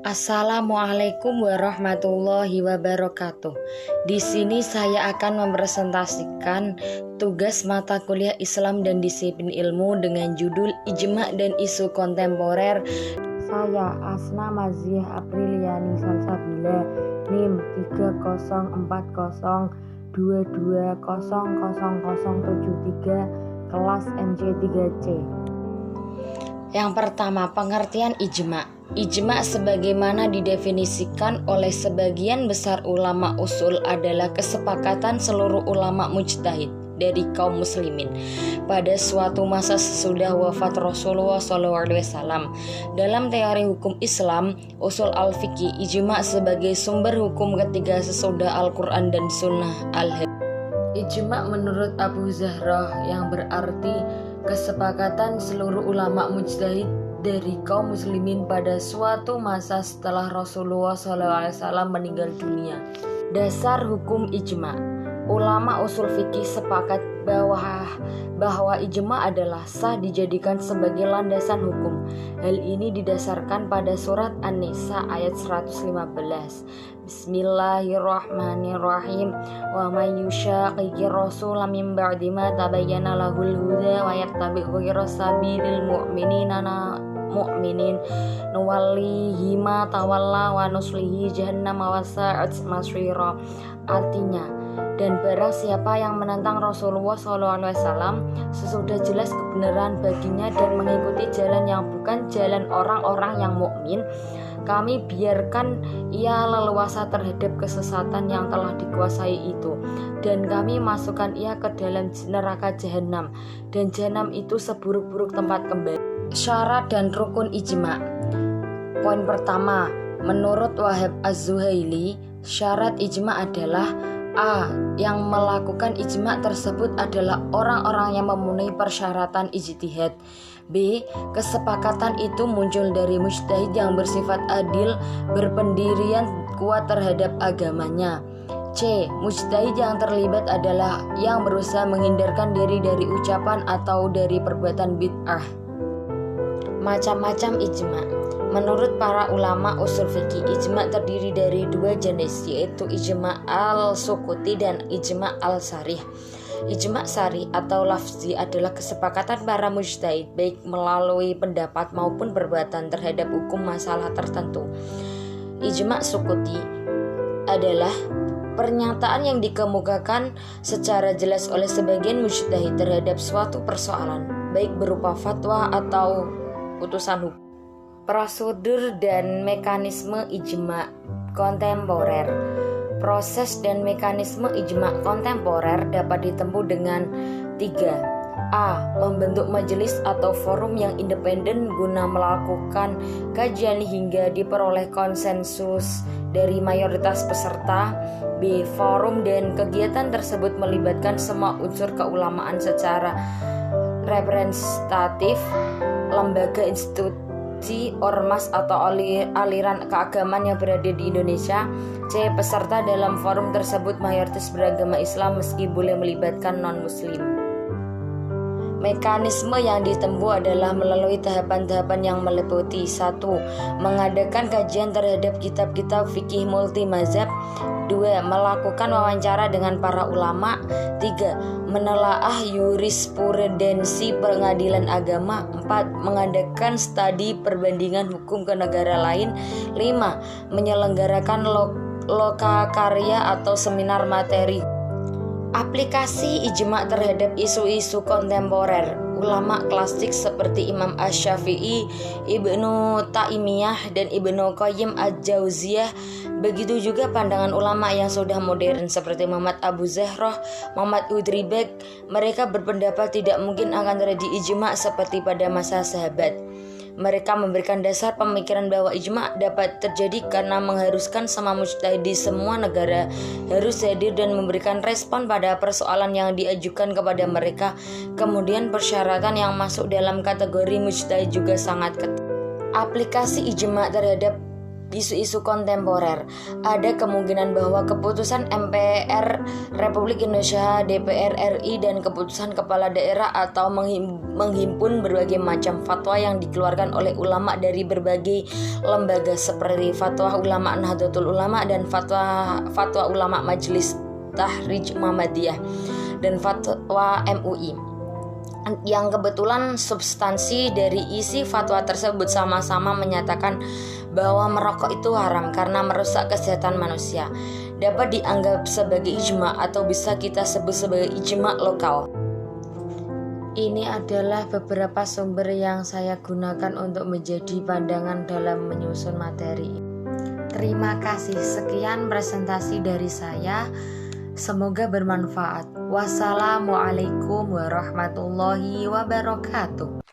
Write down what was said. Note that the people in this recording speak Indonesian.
Assalamualaikum warahmatullahi wabarakatuh. Di sini saya akan mempresentasikan tugas mata kuliah Islam dan Disiplin Ilmu dengan judul Ijma dan Isu Kontemporer. Saya Asna Maziah Apriliani Salsabila, NIM 3042200073, kelas MC3C. Yang pertama, pengertian ijma. Ijma sebagaimana didefinisikan oleh sebagian besar ulama usul adalah kesepakatan seluruh ulama mujtahid dari kaum muslimin pada suatu masa sesudah wafat Rasulullah SAW. Dalam teori hukum Islam, usul al-fiqih, ijma sebagai sumber hukum ketiga sesudah Al-Quran dan Sunnah al-Hadits. Ijma menurut Abu Zahrah yang berarti kesepakatan seluruh ulama mujtahid dari kaum muslimin pada suatu masa setelah Rasulullah SAW meninggal dunia. Dasar hukum ijma. Ulama usul fikih sepakat bahwa ijma adalah sah dijadikan sebagai landasan hukum. Hal ini didasarkan pada surat An-Nisa ayat 115. Bismillahirrahmanirrahim. Wa may yushaqiqir rasul min ba'di ma tabayyana lahul huda wa yattabi' ghayra sabilil mu'minin nuwallihi ma tawalla wa nuslihi jahannam wa sa'at masira. Artinya, dan barang siapa yang menentang Rasulullah SAW sesudah jelas kebenaran baginya dan mengikuti jalan yang bukan jalan orang-orang yang mukmin, kami biarkan ia leluasa terhadap kesesatan yang telah dikuasai itu, dan kami masukkan ia ke dalam neraka jahanam, dan jahanam itu seburuk-buruk tempat kembali. Syarat dan rukun ijma. Poin pertama, menurut Wahab Az-Zuhaili, syarat ijma adalah A. Yang melakukan ijma tersebut adalah orang-orang yang memenuhi persyaratan ijtihad. B. Kesepakatan itu muncul dari mujtahid yang bersifat adil, berpendirian kuat terhadap agamanya. C. Mujtahid yang terlibat adalah yang berusaha menghindarkan diri dari ucapan atau dari perbuatan bid'ah. Macam-macam ijma. Menurut para ulama usul fikih, ijma terdiri dari dua jenis, yaitu ijma al-sukuti dan ijma al-sarih. Ijma sari atau lafzi adalah kesepakatan para mujtahid baik melalui pendapat maupun perbuatan terhadap hukum masalah tertentu. Ijma sukuti adalah pernyataan yang dikemukakan secara jelas oleh sebagian mujtahid terhadap suatu persoalan, baik berupa fatwa atau putusan hukum. Prosedur dan mekanisme ijma kontemporer. Proses dan mekanisme ijma kontemporer dapat ditempuh dengan 3. A. Membentuk majelis atau forum yang independen guna melakukan kajian hingga diperoleh konsensus dari mayoritas peserta. B. Forum dan kegiatan tersebut melibatkan semua unsur keulamaan secara representatif, lembaga, institusi, ormas atau aliran keagamaan yang berada di Indonesia. C. Peserta dalam forum tersebut mayoritas beragama Islam meski boleh melibatkan non-muslim. Mekanisme yang ditempuh adalah melalui tahapan-tahapan yang meliputi 1. Mengadakan kajian terhadap kitab-kitab fikih multi mazhab. 2. Melakukan wawancara dengan para ulama. 3. Menelaah yurisprudensi pengadilan agama. 4. Mengadakan studi perbandingan hukum ke negara lain. 5. Menyelenggarakan lokakarya atau seminar materi. Aplikasi ijma terhadap isu-isu kontemporer. Ulama klasik seperti Imam Asy-Syafi'i, Ibnu Taimiyah, dan Ibnu Qayyim Al-Jauziyah. Begitu juga pandangan ulama yang sudah modern seperti Muhammad Abu Zahrah, Muhammad Udribek. Mereka berpendapat tidak mungkin akan terjadi ijma seperti pada masa sahabat. Mereka memberikan dasar pemikiran bahwa ijma dapat terjadi karena mengharuskan semua mujtahid di semua negara harus hadir dan memberikan respon pada persoalan yang diajukan kepada mereka. Kemudian persyaratan yang masuk dalam kategori mujtahid juga sangat ketat. Aplikasi ijma terhadap isu-isu kontemporer. Ada kemungkinan bahwa keputusan MPR Republik Indonesia, DPR RI, dan keputusan kepala daerah atau menghimpun berbagai macam fatwa yang dikeluarkan oleh ulama dari berbagai lembaga seperti Fatwa Ulama Nahdlatul Ulama dan Fatwa Ulama Majelis Tahrij Muhammadiyah dan Fatwa MUI, yang kebetulan substansi dari isi fatwa tersebut sama-sama menyatakan bahwa merokok itu haram karena merusak kesehatan manusia. Dapat dianggap sebagai ijma atau bisa kita sebut sebagai ijma lokal. Ini adalah beberapa sumber yang saya gunakan untuk menjadi pandangan dalam menyusun materi. Terima kasih, sekian presentasi dari saya. Semoga bermanfaat. Wassalamualaikum warahmatullahi wabarakatuh.